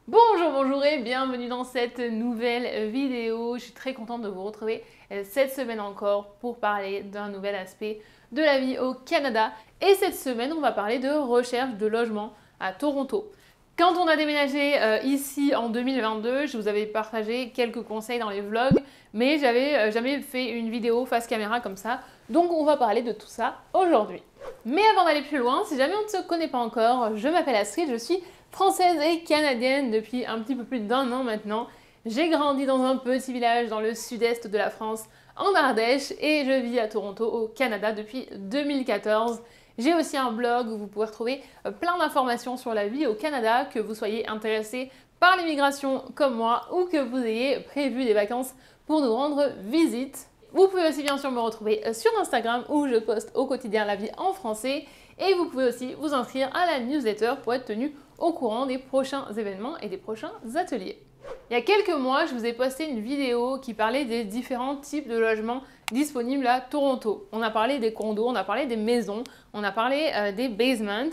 Bonjour, bonjour et bienvenue dans cette nouvelle vidéo. Je suis très contente de vous retrouver cette semaine encore pour parler d'un nouvel aspect de la vie au Canada. Et cette semaine, on va parler de recherche de logement à Toronto. Quand on a déménagé ici en 2022, je vous avais partagé quelques conseils dans les vlogs, mais j'avais jamais fait une vidéo face caméra comme ça. Donc on va parler de tout ça aujourd'hui. Mais avant d'aller plus loin, si jamais on ne se connaît pas encore, je m'appelle Astrid, je suis française et canadienne depuis un petit peu plus d'un an maintenant. J'ai grandi dans un petit village dans le sud-est de la France, en Ardèche, et je vis à Toronto, au Canada, depuis 2014. J'ai aussi un blog où vous pouvez retrouver plein d'informations sur la vie au Canada, que vous soyez intéressé par l'immigration comme moi ou que vous ayez prévu des vacances pour nous rendre visite. Vous pouvez aussi bien sûr me retrouver sur Instagram où je poste au quotidien la vie en français et vous pouvez aussi vous inscrire à la newsletter pour être tenu au courant des prochains événements et des prochains ateliers. Il y a quelques mois, je vous ai posté une vidéo qui parlait des différents types de logements disponibles à Toronto. On a parlé des condos, on a parlé des maisons, on a parlé des basements.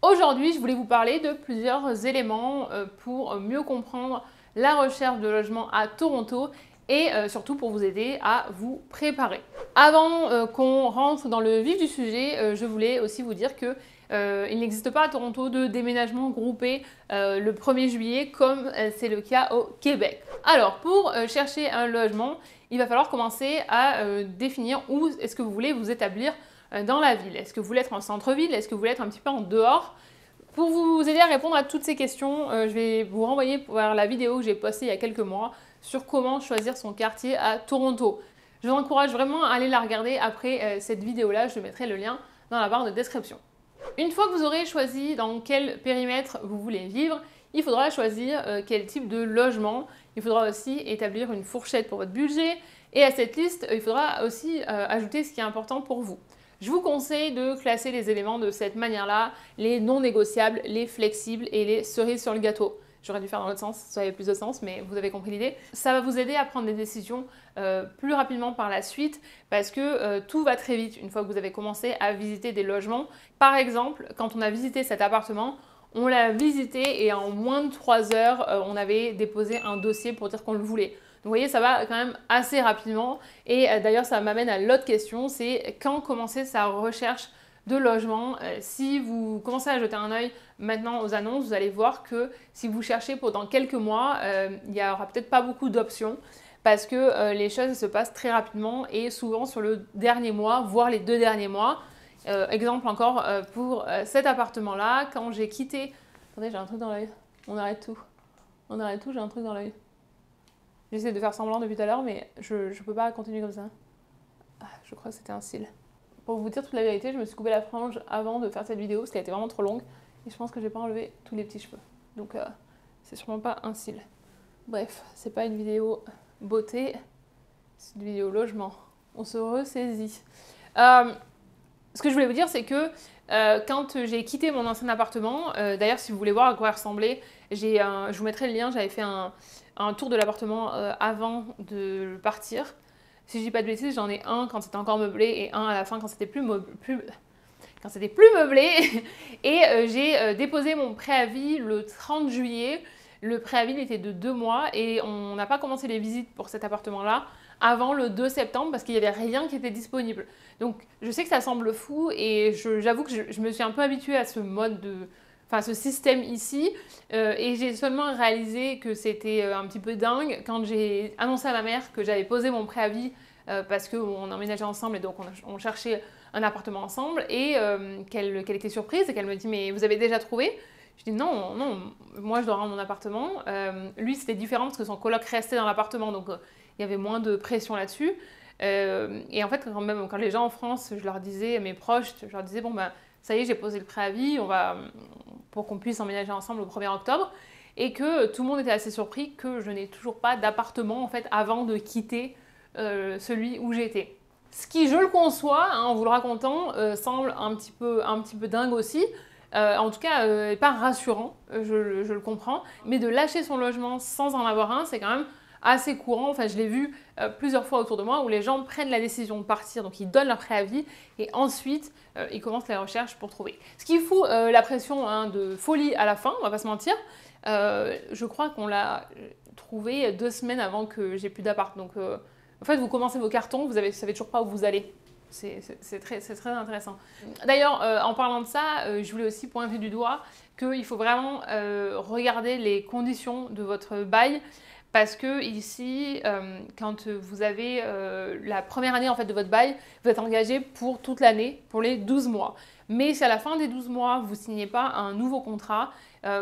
Aujourd'hui, je voulais vous parler de plusieurs éléments pour mieux comprendre la recherche de logement à Toronto et surtout pour vous aider à vous préparer. Avant qu'on rentre dans le vif du sujet, je voulais aussi vous dire que il n'existe pas à Toronto de déménagement groupé le 1er juillet comme c'est le cas au Québec. Alors, pour chercher un logement, il va falloir commencer à définir où est-ce que vous voulez vous établir dans la ville. Est-ce que vous voulez être en centre-ville? Est-ce que vous voulez être un petit peu en dehors? Pour vous aider à répondre à toutes ces questions, je vais vous renvoyer vers la vidéo que j'ai postée il y a quelques mois sur comment choisir son quartier à Toronto. Je vous encourage vraiment à aller la regarder après cette vidéo-là, je mettrai le lien dans la barre de description. Une fois que vous aurez choisi dans quel périmètre vous voulez vivre, il faudra choisir quel type de logement. Il faudra aussi établir une fourchette pour votre budget. Et à cette liste, il faudra aussi ajouter ce qui est important pour vous. Je vous conseille de classer les éléments de cette manière-là, les non négociables, les flexibles et les cerises sur le gâteau. J'aurais dû faire dans l'autre sens, ça avait plus de sens, mais vous avez compris l'idée. Ça va vous aider à prendre des décisions plus rapidement par la suite parce que tout va très vite une fois que vous avez commencé à visiter des logements. Par exemple, quand on a visité cet appartement, on l'a visité et en moins de 3 heures, on avait déposé un dossier pour dire qu'on le voulait. Donc vous voyez, ça va quand même assez rapidement. Et d'ailleurs, ça m'amène à l'autre question, c'est quand commencer sa recherche de logement. Si vous commencez à jeter un œil maintenant aux annonces, vous allez voir que si vous cherchez pendant quelques mois, il n'y aura peut-être pas beaucoup d'options parce que les choses se passent très rapidement et souvent sur le dernier mois, voire les 2 derniers mois. Exemple encore pour cet appartement-là, quand j'ai quitté... Attendez, j'ai un truc dans l'œil. On arrête tout. On arrête tout, j'ai un truc dans l'œil. J'essaie de faire semblant depuis tout à l'heure, mais je ne peux pas continuer comme ça. Ah, je crois que c'était un cil. Pour vous dire toute la vérité, je me suis coupé la frange avant de faire cette vidéo parce qu'elle était vraiment trop longue et je pense que j'ai pas enlevé tous les petits cheveux. Donc c'est sûrement pas un cil. Bref, c'est pas une vidéo beauté, c'est une vidéo logement. On se ressaisit. Ce que je voulais vous dire, c'est que quand j'ai quitté mon ancien appartement, d'ailleurs si vous voulez voir à quoi il ressemblait, je vous mettrai le lien, j'avais fait un tour de l'appartement avant de partir. Si je dis pas de bêtises, j'en ai un quand c'était encore meublé et un à la fin quand c'était plus meublé. Et j'ai déposé mon préavis le 30 juillet. Le préavis il était de 2 mois et on n'a pas commencé les visites pour cet appartement-là avant le 2 septembre parce qu'il n'y avait rien qui était disponible. Donc je sais que ça semble fou et j'avoue que je me suis un peu habituée à ce mode ce système ici et j'ai seulement réalisé que c'était un petit peu dingue quand j'ai annoncé à ma mère que j'avais posé mon préavis parce qu'on emménageait ensemble et donc on cherchait un appartement ensemble et qu'elle était surprise et qu'elle me dit mais vous avez déjà trouvé? Je dis non, moi je dois rendre mon appartement. Lui c'était différent parce que son coloc restait dans l'appartement donc il y avait moins de pression là-dessus. Et en fait quand les gens en France, je leur disais, mes proches, je leur disais bon ben ça y est j'ai posé le préavis, pour qu'on puisse emménager ensemble au 1er octobre et que tout le monde était assez surpris que je n'ai toujours pas d'appartement en fait avant de quitter celui où j'étais. Ce qui, je le conçois, en vous le racontant, semble un petit peu dingue aussi. En tout cas, pas rassurant, je le comprends. Mais de lâcher son logement sans en avoir un, c'est quand même assez courant. Enfin, je l'ai vu plusieurs fois autour de moi où les gens prennent la décision de partir, donc ils donnent leur préavis et ensuite ils commencent les recherches pour trouver. Ce qui fout la pression de folie à la fin, on va pas se mentir. je crois qu'on l'a trouvé 2 semaines avant que j'ai plus d'appart. Donc, en fait, vous commencez vos cartons, vous savez toujours pas où vous allez. C'est très intéressant. D'ailleurs, en parlant de ça, je voulais aussi pointer du doigt qu'il faut vraiment regarder les conditions de votre bail. Parce que ici, quand vous avez la première année en fait, de votre bail, vous êtes engagé pour toute l'année, pour les 12 mois. Mais si à la fin des 12 mois, vous ne signez pas un nouveau contrat,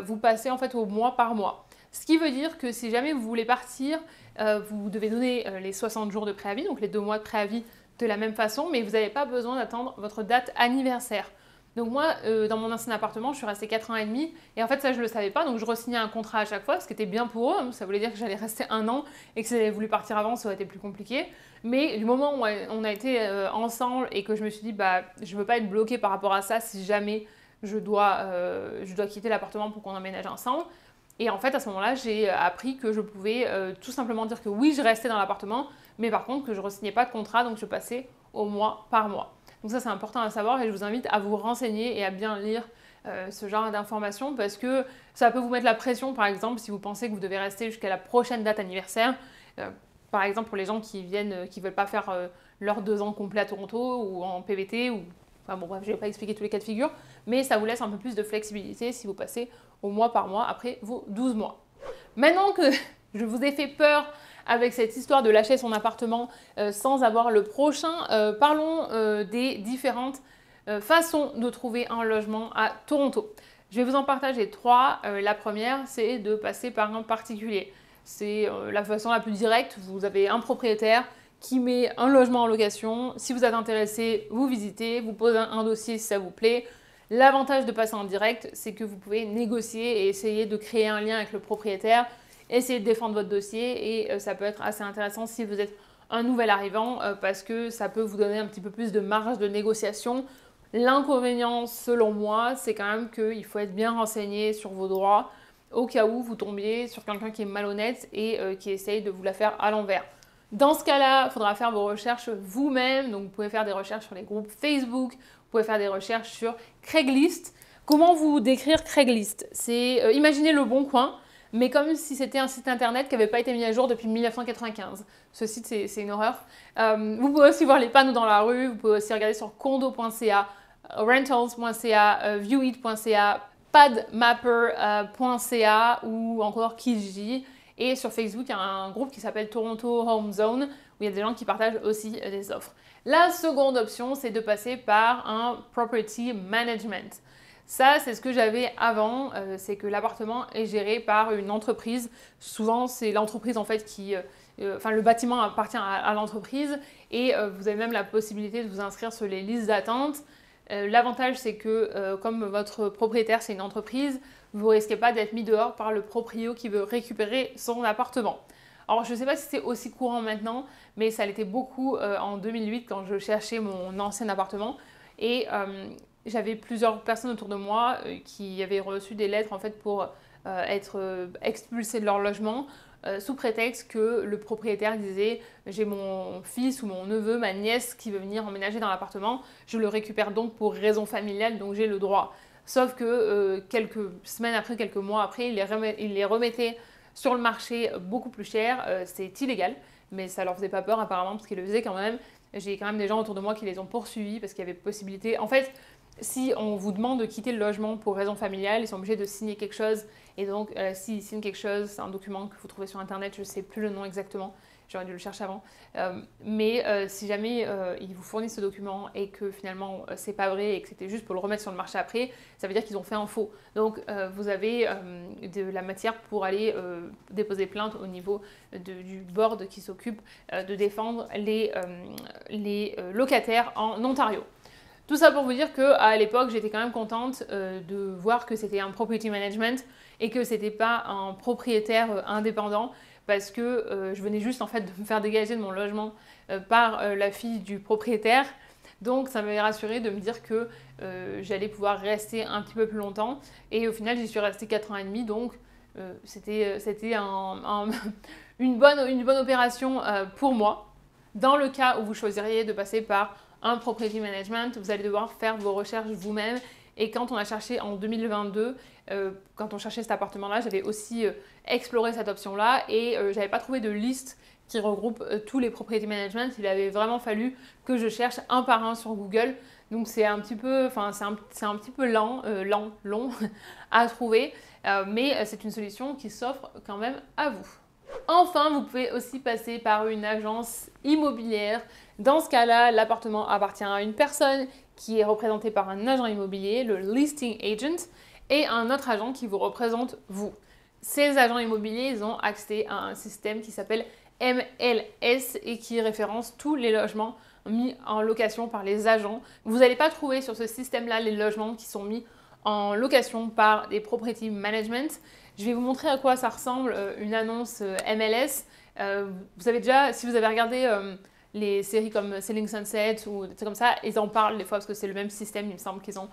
vous passez en fait au mois par mois. Ce qui veut dire que si jamais vous voulez partir, vous devez donner les 60 jours de préavis, donc les 2 mois de préavis de la même façon, mais vous n'avez pas besoin d'attendre votre date anniversaire. Donc moi, dans mon ancien appartement, je suis restée 4 ans et demi, et en fait ça je ne le savais pas, donc je re-signais un contrat à chaque fois, ce qui était bien pour eux, hein. Ça voulait dire que j'allais rester 1 an, et que si j'avais voulu partir avant, ça aurait été plus compliqué. Mais du moment où on a été ensemble, et que je me suis dit, bah, je ne veux pas être bloquée par rapport à ça si jamais je dois quitter l'appartement pour qu'on emménage ensemble. Et en fait, à ce moment-là, j'ai appris que je pouvais tout simplement dire que oui, je restais dans l'appartement, mais par contre que je ne re-signais pas de contrat, donc je passais au mois par mois. Donc ça, c'est important à savoir et je vous invite à vous renseigner et à bien lire ce genre d'informations parce que ça peut vous mettre la pression, par exemple, si vous pensez que vous devez rester jusqu'à la prochaine date anniversaire. Par exemple, pour les gens qui ne veulent pas faire leurs 2 ans complets à Toronto ou en PVT ou... Enfin bon, bref, je ne vais pas expliquer tous les cas de figure, mais ça vous laisse un peu plus de flexibilité si vous passez au mois par mois après vos 12 mois. Maintenant que je vous ai fait peur avec cette histoire de lâcher son appartement sans avoir le prochain, parlons des différentes façons de trouver un logement à Toronto. Je vais vous en partager 3. La première, c'est de passer par un particulier. C'est la façon la plus directe. Vous avez un propriétaire qui met un logement en location. Si vous êtes intéressé, vous visitez, vous posez un dossier si ça vous plaît. L'avantage de passer en direct, c'est que vous pouvez négocier et essayer de créer un lien avec le propriétaire, essayer de défendre votre dossier et ça peut être assez intéressant si vous êtes un nouvel arrivant parce que ça peut vous donner un petit peu plus de marge de négociation. L'inconvénient, selon moi, c'est quand même qu'il faut être bien renseigné sur vos droits au cas où vous tombiez sur quelqu'un qui est malhonnête et qui essaye de vous la faire à l'envers. Dans ce cas-là, il faudra faire vos recherches vous-même. Donc, vous pouvez faire des recherches sur les groupes Facebook, vous pouvez faire des recherches sur Craigslist. Comment vous décrire Craigslist? C'est imaginez Le Bon Coin, mais comme si c'était un site internet qui n'avait pas été mis à jour depuis 1995. Ce site, c'est une horreur. Vous pouvez aussi voir les panneaux dans la rue, vous pouvez aussi regarder sur condo.ca, rentals.ca, viewit.ca, padmapper.ca ou encore Kijiji. Et sur Facebook, il y a un groupe qui s'appelle Toronto Home Zone où il y a des gens qui partagent aussi des offres. La seconde option, c'est de passer par un property management. Ça, c'est ce que j'avais avant, c'est que l'appartement est géré par une entreprise. Souvent, c'est l'entreprise en fait qui... le bâtiment appartient à l'entreprise et vous avez même la possibilité de vous inscrire sur les listes d'attente. L'avantage, c'est que comme votre propriétaire, c'est une entreprise, vous ne risquez pas d'être mis dehors par le proprio qui veut récupérer son appartement. Alors, je ne sais pas si c'est aussi courant maintenant, mais ça l'était beaucoup en 2008 quand je cherchais mon ancien appartement. Et j'avais plusieurs personnes autour de moi qui avaient reçu des lettres en fait, pour être expulsés de leur logement sous prétexte que le propriétaire disait « j'ai mon fils ou mon neveu, ma nièce qui veut venir emménager dans l'appartement, je le récupère donc pour raison familiale, donc j'ai le droit ». Sauf que quelques semaines après, quelques mois après, il les remettait sur le marché beaucoup plus cher. C'est illégal, mais ça leur faisait pas peur apparemment parce qu'ils le faisaient quand même. J'ai quand même des gens autour de moi qui les ont poursuivis parce qu'il y avait possibilité. En fait, si on vous demande de quitter le logement pour raison familiale, ils sont obligés de signer quelque chose. Et donc, s'ils signent quelque chose, c'est un document que vous trouvez sur Internet, je ne sais plus le nom exactement. J'aurais dû le chercher avant. Mais si jamais ils vous fournissent ce document et que finalement c'est pas vrai et que c'était juste pour le remettre sur le marché après, ça veut dire qu'ils ont fait un faux. Donc vous avez de la matière pour aller déposer plainte au niveau du board qui s'occupe de défendre les locataires en Ontario. Tout ça pour vous dire qu'à l'époque, j'étais quand même contente de voir que c'était un property management et que c'était pas un propriétaire indépendant. Parce que je venais juste en fait de me faire dégager de mon logement par la fille du propriétaire. Donc ça m'avait rassurée de me dire que j'allais pouvoir rester un petit peu plus longtemps. Et au final, j'y suis restée 4 ans et demi. Donc c'était une bonne opération pour moi. Dans le cas où vous choisiriez de passer par un property management, vous allez devoir faire vos recherches vous-même Et quand on a cherché en 2022, quand on cherchait cet appartement-là, j'avais aussi exploré cette option-là et j'avais pas trouvé de liste qui regroupe tous les property management. Il avait vraiment fallu que je cherche un par un sur Google. Donc c'est un petit peu, c'est un petit peu long à trouver, mais c'est une solution qui s'offre quand même à vous. Enfin, vous pouvez aussi passer par une agence immobilière. Dans ce cas-là, l'appartement appartient à une personne qui est représentée par un agent immobilier, le listing agent, et un autre agent qui vous représente vous. Ces agents immobiliers, ils ont accès à un système qui s'appelle MLS et qui référence tous les logements mis en location par les agents. Vous n'allez pas trouver sur ce système-là les logements qui sont mis en location par des property management. Je vais vous montrer à quoi ça ressemble une annonce MLS. Vous savez déjà, si vous avez regardé les séries comme Selling Sunset ou des trucs comme ça, ils en parlent des fois parce que c'est le même système, il me semble qu'ils ont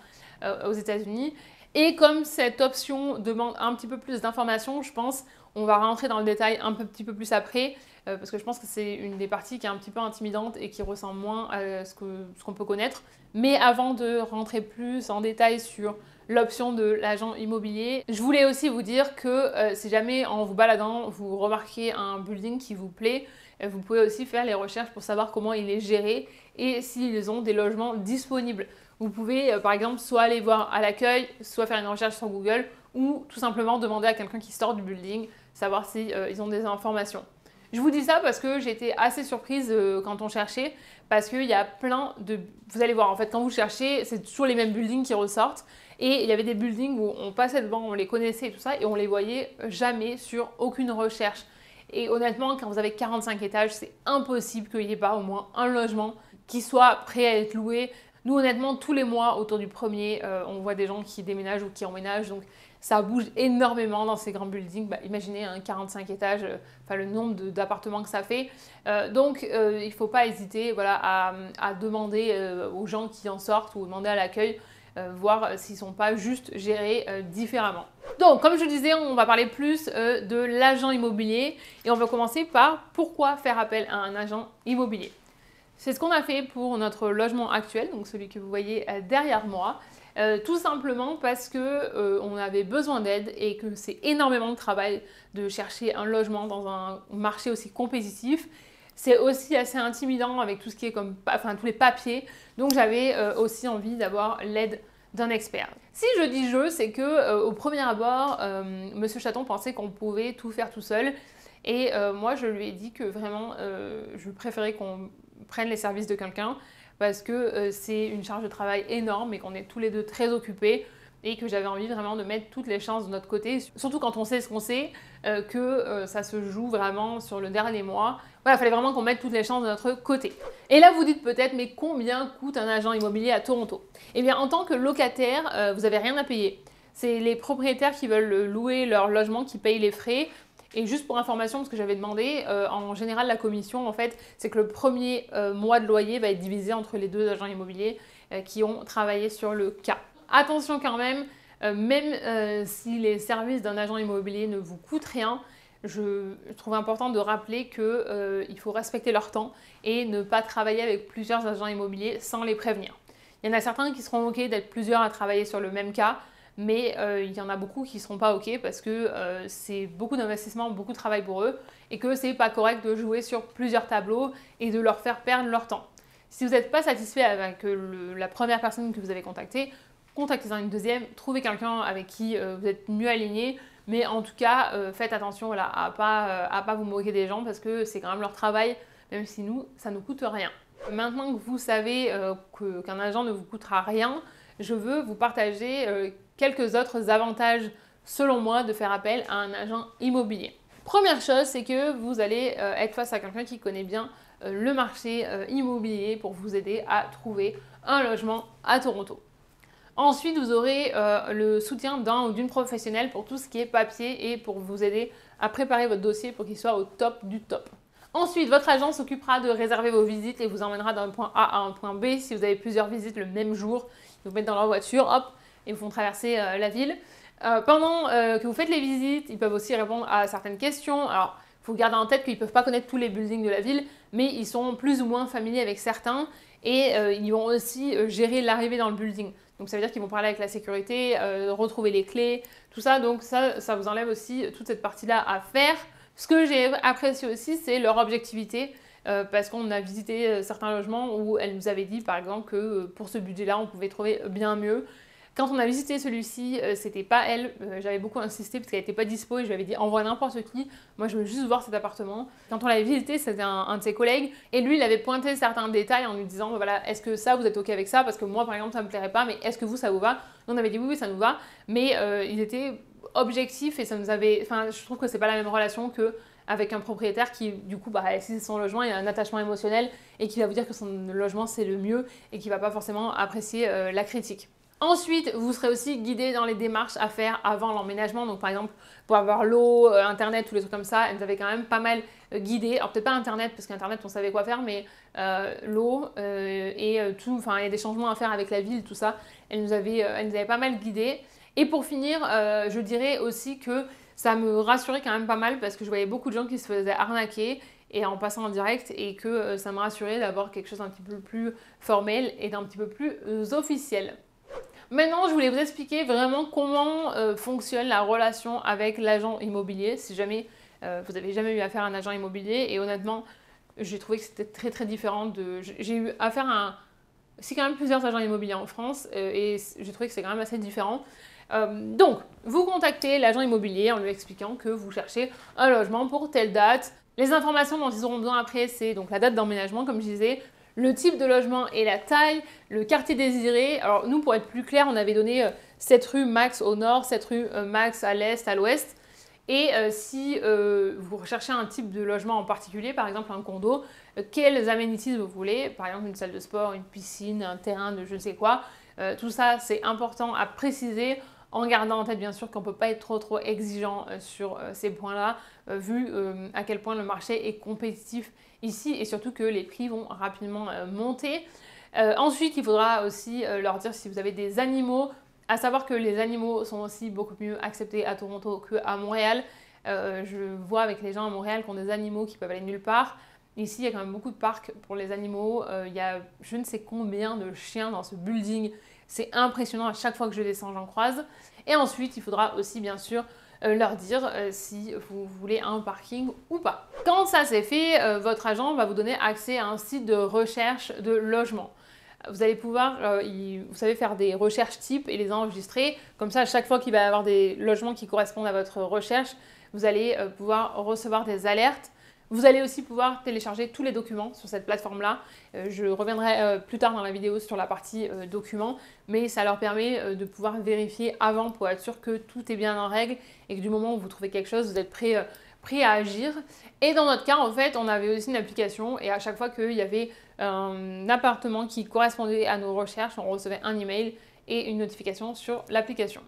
aux États-Unis. Et comme cette option demande un petit peu plus d'informations, je pense, on va rentrer dans le détail un petit peu plus après, parce que je pense que c'est une des parties qui est un petit peu intimidante et qui ressemble moins à ce qu'on peut connaître. Mais avant de rentrer plus en détail sur l'option de l'agent immobilier, je voulais aussi vous dire que si jamais en vous baladant, vous remarquez un building qui vous plaît, vous pouvez aussi faire les recherches pour savoir comment il est géré et s'ils ont des logements disponibles. Vous pouvez par exemple soit aller voir à l'accueil, soit faire une recherche sur Google ou tout simplement demander à quelqu'un qui sort du building, savoir si ils ont des informations. Je vous dis ça parce que j'étais assez surprise quand on cherchait, parce qu'il y a plein de... Vous allez voir, en fait, quand vous cherchez, c'est toujours les mêmes buildings qui ressortent. Et il y avait des buildings où on passait devant, on les connaissait et tout ça, et on les voyait jamais sur aucune recherche. Et honnêtement, quand vous avez 45 étages, c'est impossible qu'il n'y ait pas au moins un logement qui soit prêt à être loué. Nous, honnêtement, tous les mois, autour du 1er, on voit des gens qui déménagent ou qui emménagent. Donc, ça bouge énormément dans ces grands buildings. Imaginez 45 étages, le nombre d'appartements que ça fait. Donc, il ne faut pas hésiter à demander aux gens qui en sortent ou demander à l'accueil, voir s'ils ne sont pas juste gérés différemment. Donc, comme je le disais, on va parler plus de l'agent immobilier. Et on va commencer par pourquoi faire appel à un agent immobilier. C'est ce qu'on a fait pour notre logement actuel, donc celui que vous voyez derrière moi. Tout simplement parce que on avait besoin d'aide et que c'est énormément de travail de chercher un logement dans un marché aussi compétitif. C'est aussi assez intimidant avec tout ce qui est tous les papiers. Donc j'avais aussi envie d'avoir l'aide d'un expert. Si je dis je, c'est que au premier abord, Monsieur Chaton pensait qu'on pouvait tout faire tout seul. Et moi, je lui ai dit que vraiment, je préférais qu'on prenne les services de quelqu'un parce que c'est une charge de travail énorme et qu'on est tous les deux très occupés et que j'avais envie vraiment de mettre toutes les chances de notre côté, surtout quand on sait ce qu'on sait, que ça se joue vraiment sur le dernier mois. Voilà, il fallait vraiment qu'on mette toutes les chances de notre côté. Et là, vous dites peut-être, mais combien coûte un agent immobilier à Toronto? Eh bien, en tant que locataire, vous n'avez rien à payer. C'est les propriétaires qui veulent louer leur logement qui payent les frais. Et juste pour information, parce que j'avais demandé, en général, la commission, en fait, c'est que le premier mois de loyer va être divisé entre les deux agents immobiliers qui ont travaillé sur le cas. Attention quand même, si les services d'un agent immobilier ne vous coûtent rien, je trouve important de rappeler qu'il faut respecter leur temps et ne pas travailler avec plusieurs agents immobiliers sans les prévenir. Il y en a certains qui seront OK d'être plusieurs à travailler sur le même cas, mais il y en a beaucoup qui ne seront pas OK parce que c'est beaucoup d'investissement, beaucoup de travail pour eux et que c'est pas correct de jouer sur plusieurs tableaux et de leur faire perdre leur temps. Si vous n'êtes pas satisfait avec la première personne que vous avez contactée, contactez-en une deuxième, trouvez quelqu'un avec qui vous êtes mieux aligné, mais en tout cas, faites attention à pas vous moquer des gens parce que c'est quand même leur travail, même si nous, ça ne nous coûte rien. Maintenant que vous savez qu'un agent ne vous coûtera rien, je veux vous partager quelques autres avantages, selon moi, de faire appel à un agent immobilier. Première chose, c'est que vous allez être face à quelqu'un qui connaît bien le marché immobilier pour vous aider à trouver un logement à Toronto. Ensuite, vous aurez le soutien d'un ou d'une professionnelle pour tout ce qui est papier et pour vous aider à préparer votre dossier pour qu'il soit au top du top. Ensuite, votre agent s'occupera de réserver vos visites et vous emmènera d'un point A à un point B. Si vous avez plusieurs visites le même jour, ils vous mettent dans leur voiture, hop, et vous font traverser la ville. Pendant que vous faites les visites, ils peuvent aussi répondre à certaines questions. Alors, il faut garder en tête qu'ils ne peuvent pas connaître tous les buildings de la ville, mais ils sont plus ou moins familiers avec certains et ils vont aussi gérer l'arrivée dans le building. Donc ça veut dire qu'ils vont parler avec la sécurité, retrouver les clés, tout ça. Donc ça vous enlève aussi toute cette partie-là à faire. Ce que j'ai apprécié aussi, c'est leur objectivité. Parce qu'on a visité certains logements où elle nous avait dit par exemple que pour ce budget-là, on pouvait trouver bien mieux. Quand on a visité celui-ci, c'était pas elle, j'avais beaucoup insisté parce qu'elle n'était pas dispo et je lui avais dit envoie n'importe qui, moi je veux juste voir cet appartement. Quand on l'avait visité, c'était un de ses collègues et lui il avait pointé certains détails en lui disant voilà, est-ce que ça vous êtes ok avec ça, parce que moi par exemple ça me plairait pas, mais est-ce que vous ça vous va? On avait dit oui ça nous va, mais il était objectif et ça nous avait, enfin je trouve que c'est pas la même relation que avec un propriétaire qui, du coup, si c'est son logement, il y a un attachement émotionnel et qui va vous dire que son logement c'est le mieux et qui va pas forcément apprécier la critique. Ensuite, vous serez aussi guidé dans les démarches à faire avant l'emménagement. Donc par exemple, pour avoir l'eau, Internet, tous les trucs comme ça, elle nous avait quand même pas mal guidé. Alors peut-être pas Internet, parce qu'Internet, on savait quoi faire, mais l'eau et tout, enfin il y a des changements à faire avec la ville, tout ça. Elle nous avait pas mal guidé. Et pour finir, je dirais aussi que ça me rassurait quand même pas mal parce que je voyais beaucoup de gens qui se faisaient arnaquer et en passant en direct et que ça me rassurait d'avoir quelque chose d'un petit peu plus formel et d'un petit peu plus officiel. Maintenant, je voulais vous expliquer vraiment comment fonctionne la relation avec l'agent immobilier, si jamais vous n'avez jamais eu affaire à un agent immobilier. Et honnêtement, j'ai trouvé que c'était très très différent de... J'ai eu affaire à c'est quand même plusieurs agents immobiliers en France et j'ai trouvé que c'est quand même assez différent. Donc, vous contactez l'agent immobilier en lui expliquant que vous cherchez un logement pour telle date. Les informations dont ils auront besoin après, c'est donc la date d'emménagement, comme je disais, le type de logement et la taille, le quartier désiré. Alors nous, pour être plus clair, on avait donné 7 rue Max au nord, 7 rue Max à l'est, à l'ouest. Et si vous recherchez un type de logement en particulier, par exemple un condo, quelles amenities vous voulez, par exemple une salle de sport, une piscine, un terrain de je ne sais quoi, tout ça c'est important à préciser en gardant en tête bien sûr qu'on ne peut pas être trop exigeant sur ces points-là, vu à quel point le marché est compétitif ici et surtout que les prix vont rapidement monter. Ensuite, il faudra aussi leur dire si vous avez des animaux, à savoir que les animaux sont aussi beaucoup mieux acceptés à Toronto qu'à Montréal. Je vois avec les gens à Montréal qui ont des animaux qui peuvent aller nulle part. Ici, il y a quand même beaucoup de parcs pour les animaux. Il y a je ne sais combien de chiens dans ce building. C'est impressionnant, à chaque fois que je descends, j'en croise. Et ensuite, il faudra aussi, bien sûr, leur dire si vous voulez un parking ou pas. Quand ça c'est fait, votre agent va vous donner accès à un site de recherche de logement. Vous allez pouvoir, vous savez, faire des recherches types et les enregistrer. Comme ça, à chaque fois qu'il va y avoir des logements qui correspondent à votre recherche, vous allez pouvoir recevoir des alertes. Vous allez aussi pouvoir télécharger tous les documents sur cette plateforme-là. Je reviendrai plus tard dans la vidéo sur la partie documents, mais ça leur permet de pouvoir vérifier avant pour être sûr que tout est bien en règle et que du moment où vous trouvez quelque chose, vous êtes prêt à agir. Et dans notre cas, en fait, on avait aussi une application et à chaque fois qu'il y avait un appartement qui correspondait à nos recherches, on recevait un email et une notification sur l'application.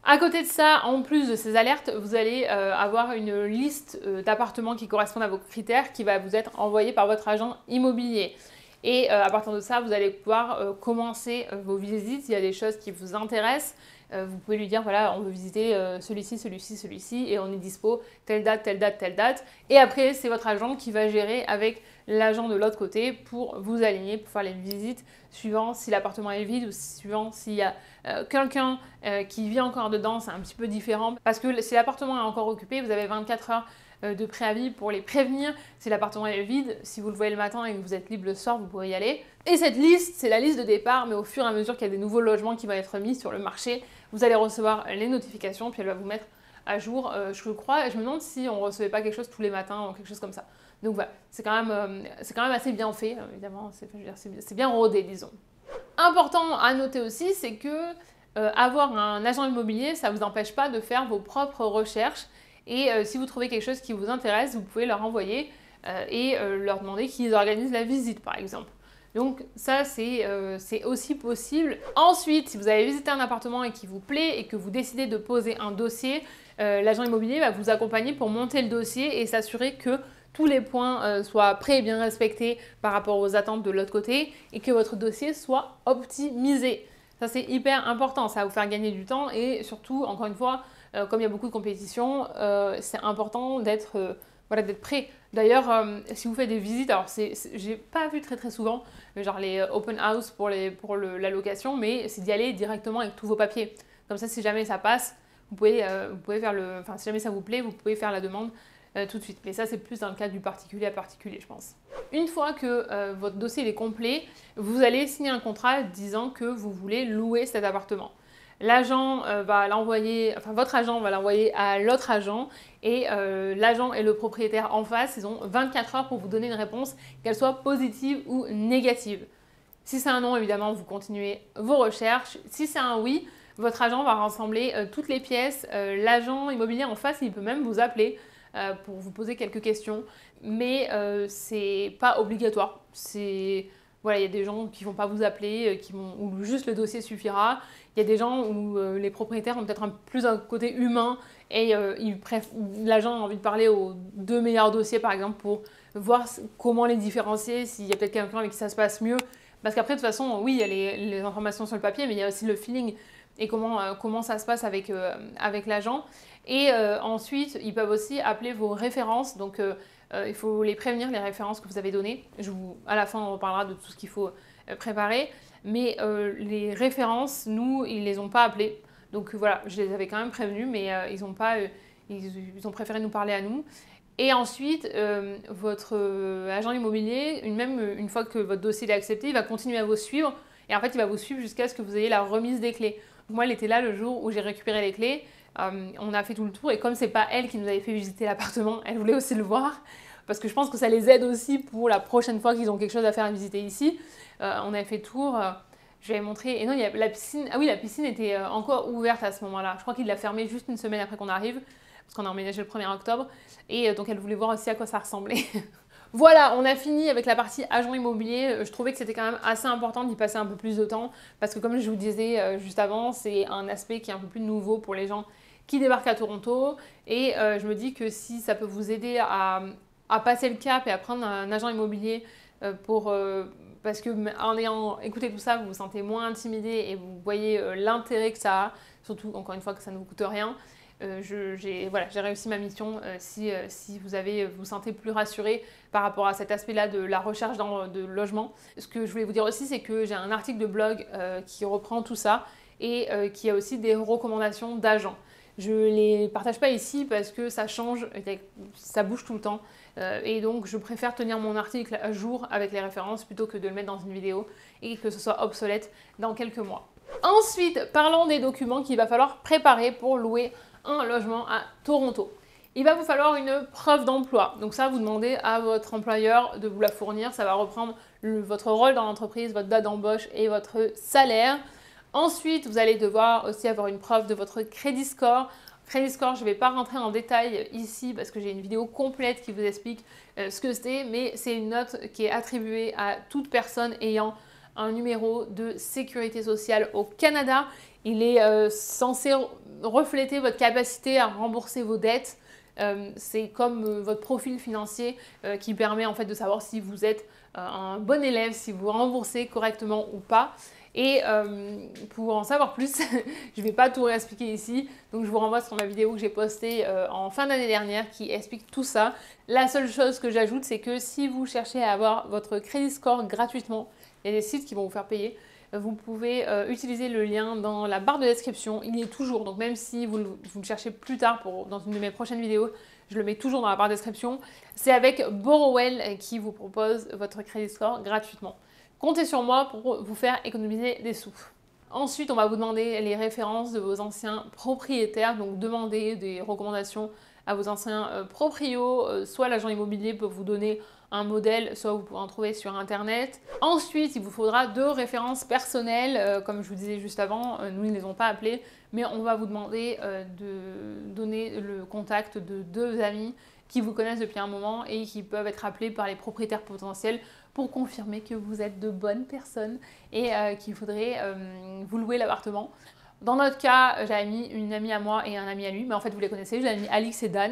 À côté de ça, en plus de ces alertes, vous allez avoir une liste d'appartements qui correspondent à vos critères qui va vous être envoyée par votre agent immobilier. Et à partir de ça, vous allez pouvoir commencer vos visites. S'il y a des choses qui vous intéressent, vous pouvez lui dire voilà, on veut visiter celui-ci, celui-ci, celui-ci et on est dispo telle date, telle date, telle date. Et après, c'est votre agent qui va gérer avec l'agent de l'autre côté pour vous aligner, pour faire les visites suivant si l'appartement est vide ou suivant s'il y a quelqu'un qui vit encore dedans, c'est un petit peu différent. Parce que si l'appartement est encore occupé, vous avez 24 heures de préavis pour les prévenir. Si l'appartement est vide, si vous le voyez le matin et que vous êtes libre le soir, vous pourrez y aller. Et cette liste, c'est la liste de départ, mais au fur et à mesure qu'il y a des nouveaux logements qui vont être mis sur le marché, vous allez recevoir les notifications, puis elle va vous mettre à jour, je crois. Je me demande si on ne recevait pas quelque chose tous les matins ou quelque chose comme ça. Donc voilà, c'est quand même assez bien fait, évidemment, c'est bien rodé, disons. Important à noter aussi, c'est que avoir un agent immobilier, ça ne vous empêche pas de faire vos propres recherches. Et si vous trouvez quelque chose qui vous intéresse, vous pouvez leur envoyer et leur demander qu'ils organisent la visite, par exemple. Donc ça, c'est aussi possible. Ensuite, si vous avez visité un appartement et qui vous plaît et que vous décidez de poser un dossier, l'agent immobilier va vous accompagner pour monter le dossier et s'assurer que tous les points soient prêts et bien respectés par rapport aux attentes de l'autre côté et que votre dossier soit optimisé. Ça, c'est hyper important, ça va vous faire gagner du temps et surtout, encore une fois, comme il y a beaucoup de compétitions, c'est important d'être voilà, d'être prêt. D'ailleurs, si vous faites des visites, alors j'ai pas vu très souvent, genre les open house pour la location, mais c'est d'y aller directement avec tous vos papiers. Comme ça, si jamais ça passe, vous pouvez faire enfin, si jamais ça vous plaît, vous pouvez faire la demande tout de suite. Mais ça, c'est plus dans le cadre du particulier à particulier, je pense. Une fois que votre dossier est complet, vous allez signer un contrat disant que vous voulez louer cet appartement. L'agent va l'envoyer, enfin votre agent va l'envoyer à l'autre agent et l'agent et le propriétaire en face, ils ont 24 heures pour vous donner une réponse, qu'elle soit positive ou négative. Si c'est un non, évidemment, vous continuez vos recherches. Si c'est un oui, votre agent va rassembler toutes les pièces. L'agent immobilier en face, il peut même vous appeler pour vous poser quelques questions, mais c'est pas obligatoire. Voilà, il y a des gens qui vont pas vous appeler, où juste le dossier suffira. Il y a des gens où les propriétaires ont peut-être plus un côté humain et l'agent a envie de parler aux 2 meilleurs dossiers par exemple pour voir comment les différencier, s'il y a peut-être quelqu'un avec qui ça se passe mieux. Parce qu'après, de toute façon, oui, il y a les informations sur le papier, mais il y a aussi le feeling et comment ça se passe avec l'agent. Et ensuite, ils peuvent aussi appeler vos références. Donc, il faut les prévenir, les références que vous avez données. À la fin, on reparlera de tout ce qu'il faut préparer. Mais les références, nous, ils ne les ont pas appelées. Donc voilà, je les avais quand même prévenus, mais ils ont préféré nous parler à nous. Et ensuite, votre agent immobilier, même une fois que votre dossier est accepté, il va continuer à vous suivre. Et en fait, il va vous suivre jusqu'à ce que vous ayez la remise des clés. Moi, elle était là le jour où j'ai récupéré les clés. On a fait tout le tour. Et comme c'est pas elle qui nous avait fait visiter l'appartement, elle voulait aussi le voir. Parce que je pense que ça les aide aussi pour la prochaine fois qu'ils ont quelque chose à faire visiter ici. On avait fait le tour. Je lui avais montré. Et non, il y a la piscine. Ah oui, la piscine était encore ouverte à ce moment-là. Je crois qu'il l'a fermée juste une semaine après qu'on arrive. Parce qu'on a emménagé le 1er octobre. Et donc, elle voulait voir aussi à quoi ça ressemblait. Voilà, on a fini avec la partie agent immobilier. Je trouvais que c'était quand même assez important d'y passer un peu plus de temps. Parce que comme je vous disais juste avant, c'est un aspect qui est un peu plus nouveau pour les gens qui débarquent à Toronto. Et je me dis que si ça peut vous aider à passer le cap et à prendre un agent immobilier parce que en ayant écouté tout ça, vous vous sentez moins intimidé et vous voyez l'intérêt que ça a, surtout encore une fois que ça ne vous coûte rien. J'ai réussi ma mission si vous vous sentez plus rassuré par rapport à cet aspect-là de la recherche de logement. Ce que je voulais vous dire aussi, c'est que j'ai un article de blog qui reprend tout ça et qui a aussi des recommandations d'agents. Je ne les partage pas ici parce que ça change, ça bouge tout le temps. Et donc, je préfère tenir mon article à jour avec les références plutôt que de le mettre dans une vidéo et que ce soit obsolète dans quelques mois. Ensuite, parlons des documents qu'il va falloir préparer pour louer un logement à Toronto. Il va vous falloir une preuve d'emploi. Donc ça, vous demandez à votre employeur de vous la fournir. Ça va reprendre votre rôle dans l'entreprise, votre date d'embauche et votre salaire. Ensuite, vous allez devoir aussi avoir une preuve de votre crédit score. Crédit score, je ne vais pas rentrer en détail ici parce que j'ai une vidéo complète qui vous explique ce que c'est, mais c'est une note qui est attribuée à toute personne ayant un numéro de sécurité sociale au Canada. Il est censé refléter votre capacité à rembourser vos dettes. C'est comme votre profil financier qui permet en fait de savoir si vous êtes un bon élève, si vous remboursez correctement ou pas. Et pour en savoir plus, je ne vais pas tout réexpliquer ici, donc je vous renvoie sur ma vidéo que j'ai postée en fin d'année dernière qui explique tout ça. La seule chose que j'ajoute, c'est que si vous cherchez à avoir votre crédit score gratuitement, il y a des sites qui vont vous faire payer. Vous pouvez utiliser le lien dans la barre de description, il y est toujours, donc même si vous le cherchez plus tard dans une de mes prochaines vidéos, je le mets toujours dans la barre de description. C'est avec Borrowell qui vous propose votre crédit score gratuitement. Comptez sur moi pour vous faire économiser des sous. Ensuite, on va vous demander les références de vos anciens propriétaires, donc demandez des recommandations à vos anciens proprios, soit l'agent immobilier peut vous donner un modèle, soit vous pouvez en trouver sur internet. Ensuite, il vous faudra 2 références personnelles, comme je vous disais juste avant, nous ils ne les ont pas appelées, mais on va vous demander de donner le contact de 2 amis qui vous connaissent depuis un moment et qui peuvent être appelés par les propriétaires potentiels pour confirmer que vous êtes de bonnes personnes et qu'il faudrait vous louer l'appartement. Dans notre cas, j'avais mis une amie à moi et un ami à lui, mais en fait vous les connaissez, j'avais mis Alix et Dan,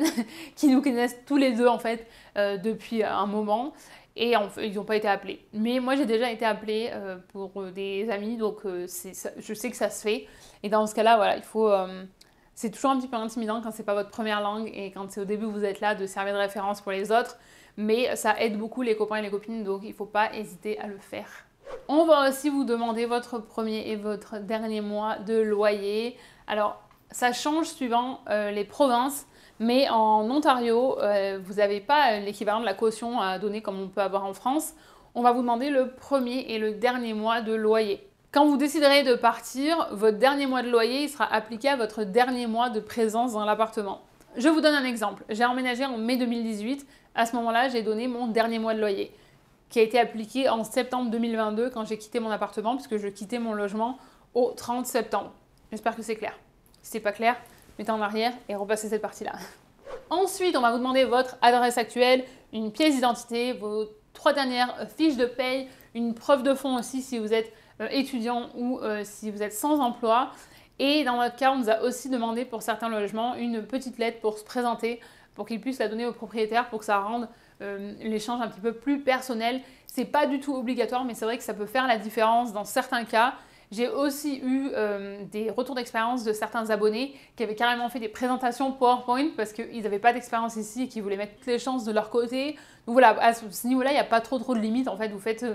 qui nous connaissent tous les deux en fait depuis un moment, et ils n'ont pas été appelés. Mais moi j'ai déjà été appelée pour des amis, donc je sais que ça se fait, et dans ce cas-là, voilà, il faut C'est toujours un petit peu intimidant quand c'est pas votre première langue et quand c'est au début vous êtes là de servir de référence pour les autres, mais ça aide beaucoup les copains et les copines, donc il ne faut pas hésiter à le faire. On va aussi vous demander votre premier et votre dernier mois de loyer. Alors, ça change suivant les provinces, mais en Ontario, vous n'avez pas l'équivalent de la caution à donner comme on peut avoir en France. On va vous demander le premier et le dernier mois de loyer. Quand vous déciderez de partir, votre dernier mois de loyer il sera appliqué à votre dernier mois de présence dans l'appartement. Je vous donne un exemple. J'ai emménagé en mai 2018. À ce moment-là, j'ai donné mon dernier mois de loyer, qui a été appliqué en septembre 2022 quand j'ai quitté mon appartement, puisque je quittais mon logement au 30 septembre. J'espère que c'est clair. Si c'est pas clair, mettez en arrière et repassez cette partie-là. Ensuite, on va vous demander votre adresse actuelle, une pièce d'identité, vos 3 dernières fiches de paye, une preuve de fonds aussi si vous êtes étudiant ou si vous êtes sans emploi. Et dans notre cas, on nous a aussi demandé pour certains logements une petite lettre pour se présenter, pour qu'ils puissent la donner au propriétaire pour que ça rende l'échange un petit peu plus personnel. C'est pas du tout obligatoire, mais c'est vrai que ça peut faire la différence dans certains cas. J'ai aussi eu des retours d'expérience de certains abonnés qui avaient carrément fait des présentations PowerPoint parce qu'ils n'avaient pas d'expérience ici et qui voulaient mettre toutes les chances de leur côté. Donc voilà, à ce niveau-là, il n'y a pas trop de limites. En fait, vous faites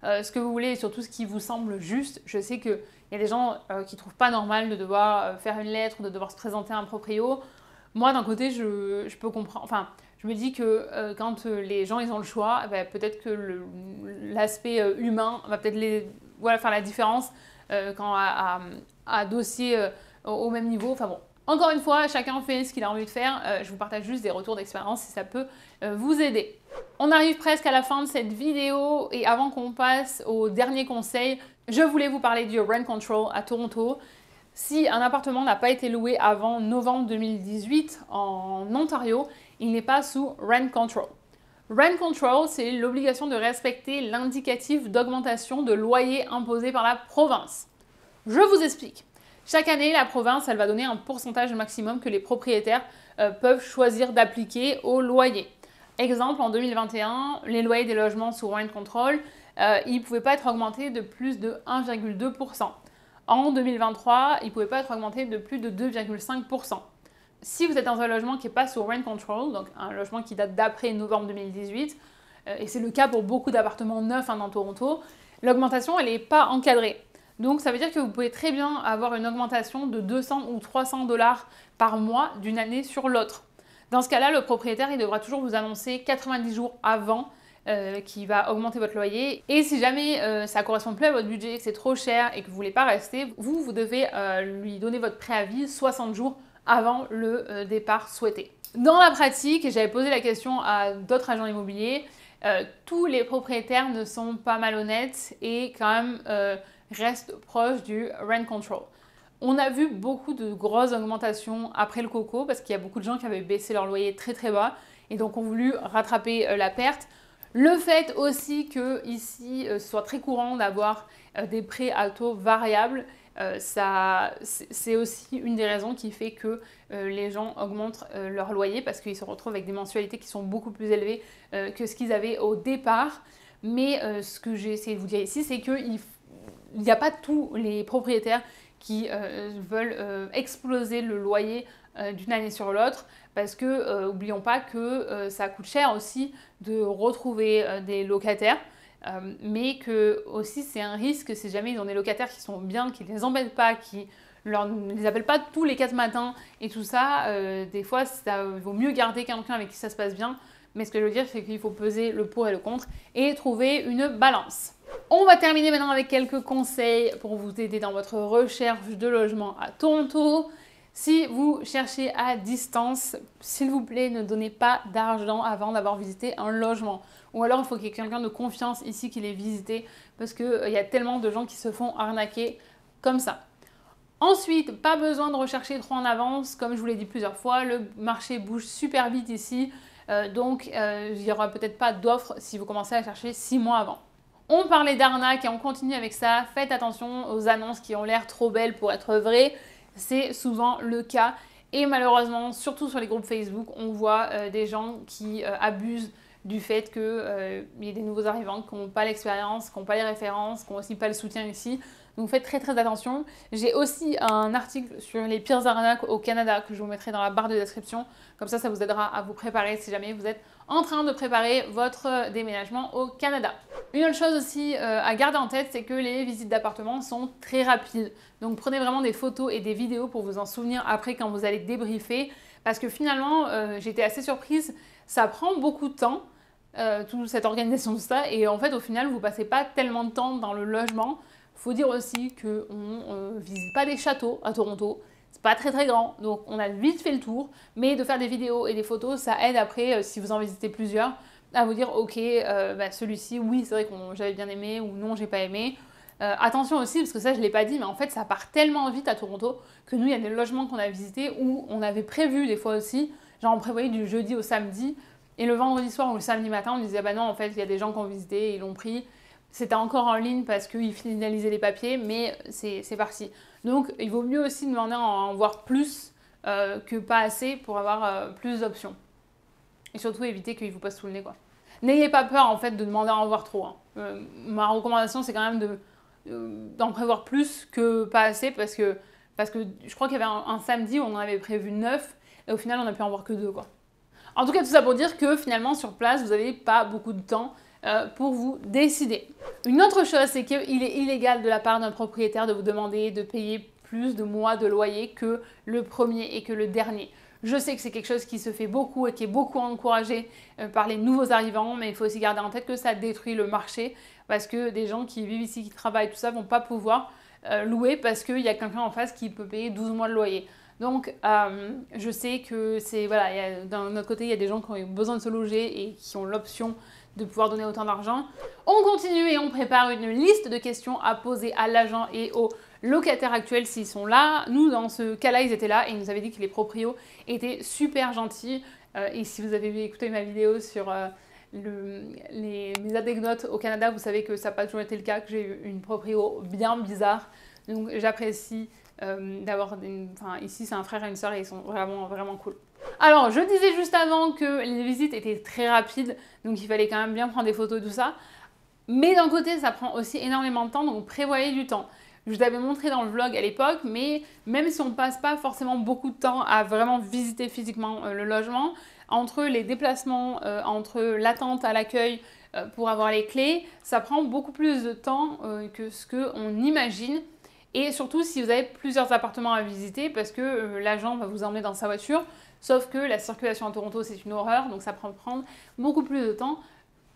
ce que vous voulez et surtout ce qui vous semble juste. Je sais qu'il y a des gens qui ne trouvent pas normal de devoir faire une lettre ou de devoir se présenter à un proprio. Moi, d'un côté, je peux comprendre. Enfin, je me dis que quand les gens ils ont le choix, bah, peut-être que l'aspect humain va peut-être faire la différence quand à dossier au même niveau. Enfin bon, encore une fois, chacun fait ce qu'il a envie de faire. Je vous partage juste des retours d'expérience si ça peut vous aider. On arrive presque à la fin de cette vidéo et avant qu'on passe au dernier conseil, je voulais vous parler du rent control à Toronto. Si un appartement n'a pas été loué avant novembre 2018 en Ontario, il n'est pas sous rent control. Rent control, c'est l'obligation de respecter l'indicatif d'augmentation de loyer imposé par la province. Je vous explique. Chaque année, la province, elle va donner un pourcentage maximum que les propriétaires peuvent choisir d'appliquer au loyer. Exemple, en 2021, les loyers des logements sous rent control, ils ne pouvaient pas être augmentés de plus de 1,2%. En 2023, ils ne pouvaient pas être augmentés de plus de 2,5%. Si vous êtes dans un logement qui n'est pas sous rent control, donc un logement qui date d'après novembre 2018, et c'est le cas pour beaucoup d'appartements neufs dans Toronto, l'augmentation, elle n'est pas encadrée. Donc ça veut dire que vous pouvez très bien avoir une augmentation de 200 ou 300 $ par mois d'une année sur l'autre. Dans ce cas-là, le propriétaire, il devra toujours vous annoncer 90 jours avant qui va augmenter votre loyer. Et si jamais ça ne correspond plus à votre budget, que c'est trop cher et que vous ne voulez pas rester, vous devez lui donner votre préavis 60 jours avant le départ souhaité. Dans la pratique, j'avais posé la question à d'autres agents immobiliers, tous les propriétaires ne sont pas malhonnêtes et quand même restent proches du rent control. On a vu beaucoup de grosses augmentations après le coco parce qu'il y a beaucoup de gens qui avaient baissé leur loyer très très bas et donc ont voulu rattraper la perte. Le fait aussi qu'ici, ce soit très courant d'avoir des prêts à taux variables, c'est aussi une des raisons qui fait que les gens augmentent leur loyer parce qu'ils se retrouvent avec des mensualités qui sont beaucoup plus élevées que ce qu'ils avaient au départ. Mais ce que j'ai essayé de vous dire ici, c'est qu'il n'y a pas tous les propriétaires qui veulent exploser le loyer d'une année sur l'autre parce que n'oublions pas que ça coûte cher aussi de retrouver des locataires mais que aussi c'est un risque si jamais ils ont des locataires qui sont bien, qui ne les embêtent pas, qui ne les appellent pas tous les 4 matins et tout ça, des fois ça vaut mieux garder quelqu'un avec qui ça se passe bien. Mais ce que je veux dire, c'est qu'il faut peser le pour et le contre et trouver une balance. On va terminer maintenant avec quelques conseils pour vous aider dans votre recherche de logement à Toronto. Si vous cherchez à distance, s'il vous plaît, ne donnez pas d'argent avant d'avoir visité un logement. Ou alors, il faut qu'il y ait quelqu'un de confiance ici qui l'ait visité parce qu'il y a tellement de gens qui se font arnaquer comme ça. Ensuite, pas besoin de rechercher trop en avance. Comme je vous l'ai dit plusieurs fois, le marché bouge super vite ici. Donc, il n'y aura peut-être pas d'offre si vous commencez à chercher 6 mois avant. On parlait d'arnaque et on continue avec ça. Faites attention aux annonces qui ont l'air trop belles pour être vraies. C'est souvent le cas. Et malheureusement, surtout sur les groupes Facebook, on voit des gens qui abusent du fait qu'il y ait des nouveaux arrivants qui n'ont pas l'expérience, qui n'ont pas les références, qui n'ont aussi pas le soutien ici. Donc faites très très attention. J'ai aussi un article sur les pires arnaques au Canada que je vous mettrai dans la barre de description. Comme ça vous aidera à vous préparer si jamais vous êtes en train de préparer votre déménagement au Canada. Une autre chose aussi à garder en tête, c'est que les visites d'appartement sont très rapides. Donc prenez vraiment des photos et des vidéos pour vous en souvenir après quand vous allez débriefer. Parce que finalement, j'étais assez surprise, ça prend beaucoup de temps, toute cette organisation, tout ça. Et en fait, au final, vous passez pas tellement de temps dans le logement. Faut dire aussi qu'on visite pas des châteaux à Toronto. C'est pas très très grand, donc on a vite fait le tour. Mais de faire des vidéos et des photos, ça aide après, si vous en visitez plusieurs, à vous dire, ok, celui-ci, oui, c'est vrai que j'avais bien aimé, ou non, j'ai pas aimé. Attention aussi, parce que ça je l'ai pas dit, mais en fait ça part tellement vite à Toronto que nous il y a des logements qu'on a visités où on avait prévu des fois aussi, genre on prévoyait du jeudi au samedi, et le vendredi soir ou le samedi matin on disait bah non en fait il y a des gens qui ont visité, ils l'ont pris, c'était encore en ligne parce qu'ils finalisaient les papiers, mais c'est parti. Donc il vaut mieux aussi demander à en voir plus que pas assez pour avoir plus d'options. Et surtout éviter qu'ils vous passent sous le nez quoi. N'ayez pas peur en fait de demander à en voir trop. Hein. Ma recommandation c'est quand même d'en prévoir plus que pas assez parce que je crois qu'il y avait un samedi où on en avait prévu 9 et au final on a pu en voir que 2 quoi. En tout cas tout ça pour dire que finalement sur place vous n'avez pas beaucoup de temps pour vous décider. Une autre chose c'est qu'il est illégal de la part d'un propriétaire de vous demander de payer plus de mois de loyer que le premier et que le dernier. Je sais que c'est quelque chose qui se fait beaucoup et qui est beaucoup encouragé par les nouveaux arrivants, mais il faut aussi garder en tête que ça détruit le marché parce que des gens qui vivent ici, qui travaillent, tout ça, vont pas pouvoir louer parce qu'il y a quelqu'un en face qui peut payer 12 mois de loyer. Donc, je sais que c'est, voilà, d'un autre côté, il y a des gens qui ont besoin de se loger et qui ont l'option de pouvoir donner autant d'argent. On continue et on prépare une liste de questions à poser à l'agent et aux locataires actuels s'ils sont là. Nous, dans ce cas-là, ils étaient là et ils nous avaient dit que les proprios étaient super gentils. Et si vous avez écouté ma vidéo sur mes anecdotes au Canada, vous savez que ça n'a pas toujours été le cas, que j'ai eu une proprio bien bizarre. Donc j'apprécie d'avoir ici c'est un frère et une sœur et ils sont vraiment vraiment cool. Alors je disais juste avant que les visites étaient très rapides, donc il fallait quand même bien prendre des photos et tout ça. Mais d'un côté ça prend aussi énormément de temps, donc prévoyez du temps. Je vous avais montré dans le vlog à l'époque, mais même si on ne passe pas forcément beaucoup de temps à vraiment visiter physiquement le logement, entre les déplacements, entre l'attente à l'accueil pour avoir les clés, ça prend beaucoup plus de temps que ce qu'on imagine. Et surtout si vous avez plusieurs appartements à visiter parce que l'agent va vous emmener dans sa voiture, sauf que la circulation à Toronto c'est une horreur, donc ça prend beaucoup plus de temps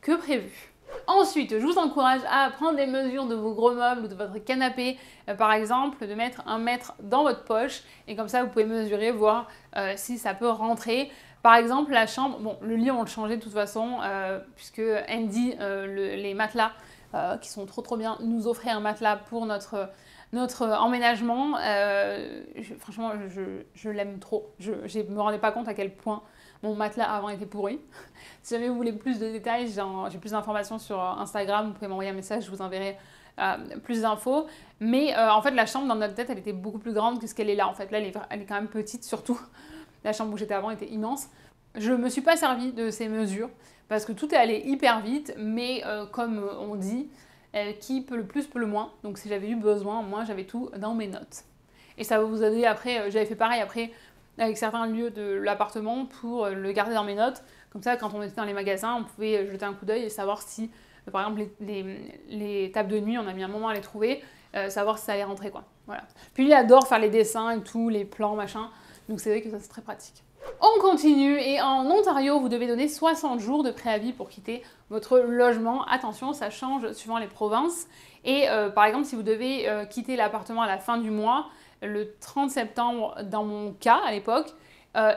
que prévu. Ensuite, je vous encourage à prendre des mesures de vos gros meubles ou de votre canapé, par exemple, de mettre 1 mètre dans votre poche et comme ça vous pouvez mesurer, voir si ça peut rentrer. Par exemple, la chambre, bon, le lit on le changeait de toute façon puisque Andy, les matelas qui sont trop bien, nous offrait un matelas pour notre emménagement. Franchement, je l'aime trop. Je ne me rendais pas compte à quel point mon matelas avant était pourri. Si jamais vous voulez plus de détails, j'ai plus d'informations sur Instagram, vous pouvez m'envoyer un message, je vous enverrai plus d'infos. Mais en fait, la chambre dans notre tête, elle était beaucoup plus grande que ce qu'elle est là. En fait, là, elle est quand même petite, surtout. La chambre où j'étais avant était immense. Je ne me suis pas servie de ces mesures parce que tout est allé hyper vite, mais comme on dit, qui peut le plus peut le moins. Donc si j'avais eu besoin, moi j'avais tout dans mes notes. Et ça va vous aider après, j'avais fait pareil après avec certains lieux de l'appartement pour le garder dans mes notes. Comme ça, quand on était dans les magasins, on pouvait jeter un coup d'œil et savoir si, par exemple, les tables de nuit, on a mis un moment à les trouver, savoir si ça allait rentrer quoi. Voilà. Puis il adore faire les dessins et tout, les plans, machin. Donc c'est vrai que ça c'est très pratique. On continue et en Ontario, vous devez donner 60 jours de préavis pour quitter votre logement. Attention, ça change suivant les provinces. Et par exemple, si vous devez quitter l'appartement à la fin du mois, le 30 septembre dans mon cas à l'époque,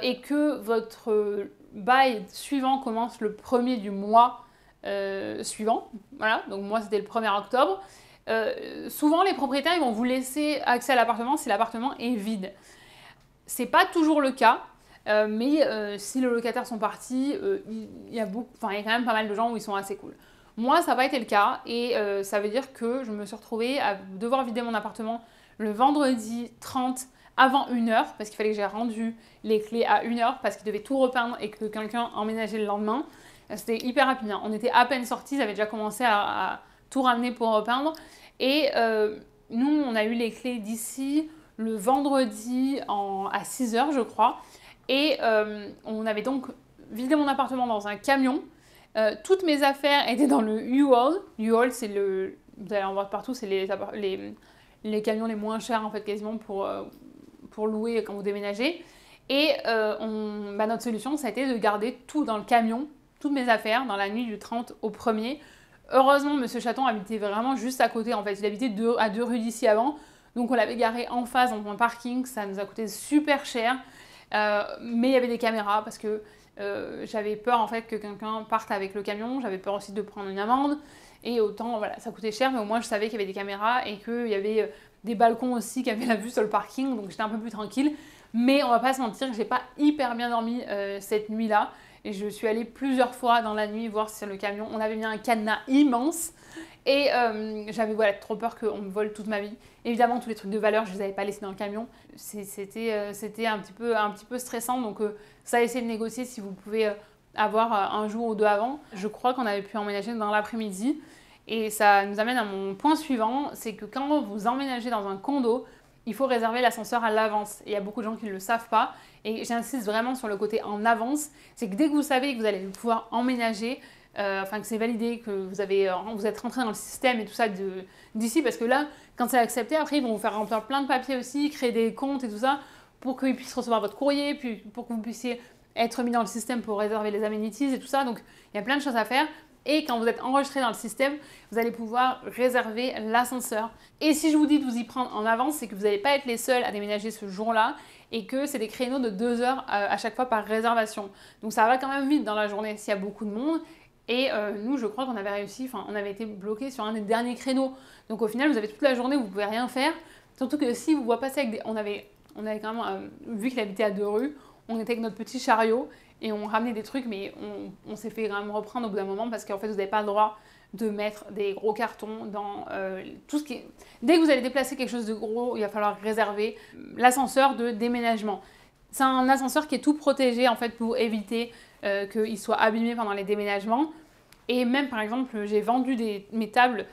et que votre bail suivant commence le 1er du mois suivant, voilà, donc moi c'était le 1er octobre, souvent les propriétaires ils vont vous laisser accès à l'appartement si l'appartement est vide. C'est pas toujours le cas. Mais si les locataires sont partis, il y a quand même pas mal de gens où ils sont assez cool. Moi, ça n'a pas été le cas et ça veut dire que je me suis retrouvée à devoir vider mon appartement le vendredi 30 avant 1h parce qu'il fallait que j'ai rendu les clés à 1h parce qu'ils devaient tout repeindre et que quelqu'un emménageait le lendemain. C'était hyper rapide, hein. On était à peine sortis, ils avaient déjà commencé à tout ramener pour repeindre et nous, on a eu les clés d'ici le vendredi à 6 h, je crois. Et on avait donc vidé mon appartement dans un camion. Toutes mes affaires étaient dans le U-Haul. U-Haul, c'est le... Vous allez en voir partout, c'est les camions les moins chers, en fait, quasiment pour louer quand vous déménagez. Et notre solution, ça a été de garder tout dans le camion, toutes mes affaires, dans la nuit du 30 au 1er. Heureusement, Monsieur Chaton habitait vraiment juste à côté, en fait. Il habitait à 2 rues d'ici avant. Donc, on l'avait garé en face dans un parking. Ça nous a coûté super cher. Mais il y avait des caméras parce que j'avais peur, en fait, que quelqu'un parte avec le camion. J'avais peur aussi de prendre une amende. Et autant, voilà, ça coûtait cher. Mais au moins, je savais qu'il y avait des caméras et qu'il y avait des balcons aussi qui avaient la vue sur le parking. Donc, j'étais un peu plus tranquille. Mais on va pas se mentir que j'ai pas hyper bien dormi cette nuit-là. Et je suis allée plusieurs fois dans la nuit voir si sur le camion, on avait mis un cadenas immense. Et j'avais trop peur qu'on me vole toute ma vie. Évidemment, tous les trucs de valeur, je les avais pas laissés dans le camion. C'était un petit peu stressant. Donc ça a essayé de négocier si vous pouvez avoir un jour ou deux avant. Je crois qu'on avait pu emménager dans l'après-midi. Et ça nous amène à mon point suivant, c'est que quand vous emménagez dans un condo, il faut réserver l'ascenseur à l'avance. Il y a beaucoup de gens qui ne le savent pas. Et j'insiste vraiment sur le côté en avance. C'est que dès que vous savez que vous allez pouvoir emménager, que c'est validé, que vous êtes rentré dans le système et tout ça d'ici, parce que là, quand c'est accepté, après, ils vont vous faire remplir plein de papiers aussi, créer des comptes et tout ça, pour qu'ils puissent recevoir votre courrier, puis pour que vous puissiez être mis dans le système pour réserver les amenities et tout ça. Donc, il y a plein de choses à faire. Et quand vous êtes enregistré dans le système, vous allez pouvoir réserver l'ascenseur. Et si je vous dis de vous y prendre en avance, c'est que vous n'allez pas être les seuls à déménager ce jour-là et que c'est des créneaux de 2 heures à chaque fois par réservation. Donc ça va quand même vite dans la journée s'il y a beaucoup de monde. Et nous, je crois qu'on avait réussi, on avait été bloqué sur un des derniers créneaux. Donc au final, vous avez toute la journée où vous ne pouvez rien faire. Surtout que si vous voyez passer avec des... On avait quand même, vu qu'il habitait à 2 rues, on était avec notre petit chariot et on ramenait des trucs, mais on s'est fait quand même reprendre au bout d'un moment parce qu'en fait, vous n'avez pas le droit de mettre des gros cartons dans tout ce qui est... Dès que vous allez déplacer quelque chose de gros, il va falloir réserver l'ascenseur de déménagement. C'est un ascenseur qui est tout protégé en fait pour éviter qu'il soit abîmé pendant les déménagements. Et même par exemple, j'ai vendu mes tables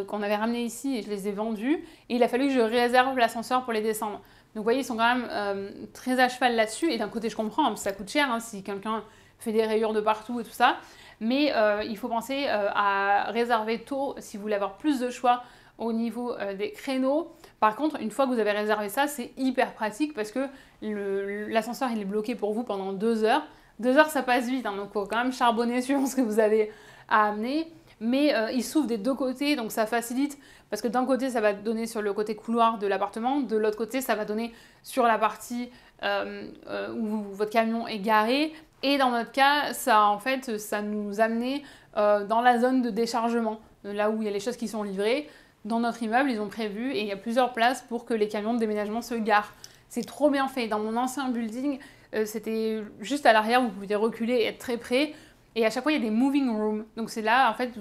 qu'on avait ramenées ici et je les ai vendues. Et il a fallu que je réserve l'ascenseur pour les descendre. Donc vous voyez, ils sont quand même très à cheval là-dessus. Et d'un côté, je comprends, hein, ça coûte cher hein, si quelqu'un fait des rayures de partout et tout ça. Mais il faut penser à réserver tôt si vous voulez avoir plus de choix au niveau des créneaux. Par contre, une fois que vous avez réservé ça, c'est hyper pratique parce que l'ascenseur il est bloqué pour vous pendant 2 heures. 2 heures, ça passe vite, hein, donc il faut quand même charbonner suivant ce que vous avez à amener. Mais il s'ouvre des deux côtés, donc ça facilite parce que d'un côté, ça va donner sur le côté couloir de l'appartement, de l'autre côté, ça va donner sur la partie où votre camion est garé. Et dans notre cas, ça nous amenait dans la zone de déchargement, là où il y a les choses qui sont livrées. Dans notre immeuble, ils ont prévu et il y a plusieurs places pour que les camions de déménagement se garent. C'est trop bien fait. Dans mon ancien building, c'était juste à l'arrière, vous pouviez reculer et être très près. Et à chaque fois, il y a des moving rooms. Donc c'est là, en fait,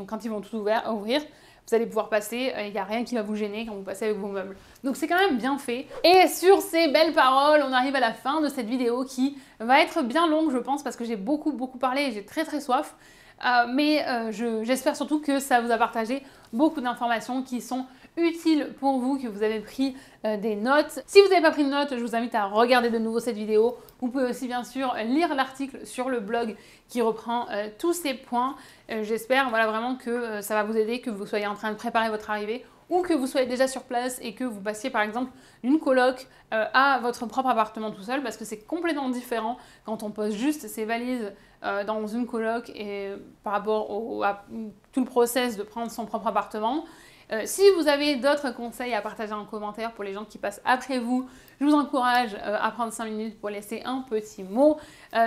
quand ils vont tout ouvrir, vous allez pouvoir passer. Il n'y a rien qui va vous gêner quand vous passez avec vos meubles. Donc c'est quand même bien fait. Et sur ces belles paroles, on arrive à la fin de cette vidéo qui va être bien longue, je pense, parce que j'ai beaucoup parlé et j'ai très soif. Mais j'espère surtout que ça vous a partagé beaucoup d'informations qui sont utiles pour vous, que vous avez pris des notes. Si vous n'avez pas pris de notes, je vous invite à regarder de nouveau cette vidéo. Vous pouvez aussi bien sûr lire l'article sur le blog qui reprend tous ces points. J'espère vraiment que ça va vous aider, que vous soyez en train de préparer votre arrivée ou que vous soyez déjà sur place et que vous passiez par exemple d'une coloc à votre propre appartement tout seul, parce que c'est complètement différent quand on pose juste ses valises dans une coloc et par rapport à tout le process de prendre son propre appartement. Si vous avez d'autres conseils à partager en commentaire pour les gens qui passent après vous, je vous encourage à prendre 5 minutes pour laisser un petit mot.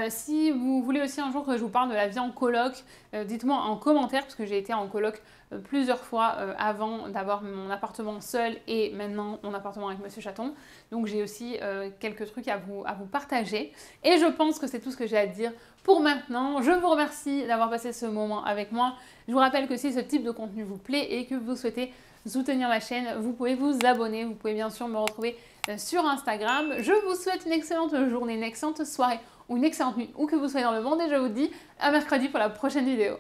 Si vous voulez aussi un jour que je vous parle de la vie en coloc, dites-moi en commentaire, parce que j'ai été en coloc plusieurs fois avant d'avoir mon appartement seul et maintenant mon appartement avec Monsieur Chaton. Donc j'ai aussi quelques trucs à vous partager. Et je pense que c'est tout ce que j'ai à dire pour maintenant. Je vous remercie d'avoir passé ce moment avec moi. Je vous rappelle que si ce type de contenu vous plaît et que vous souhaitez soutenir ma chaîne, vous pouvez vous abonner. Vous pouvez bien sûr me retrouver sur Instagram. Je vous souhaite une excellente journée, une excellente soirée ou une excellente nuit, où que vous soyez dans le monde, et je vous dis à mercredi pour la prochaine vidéo.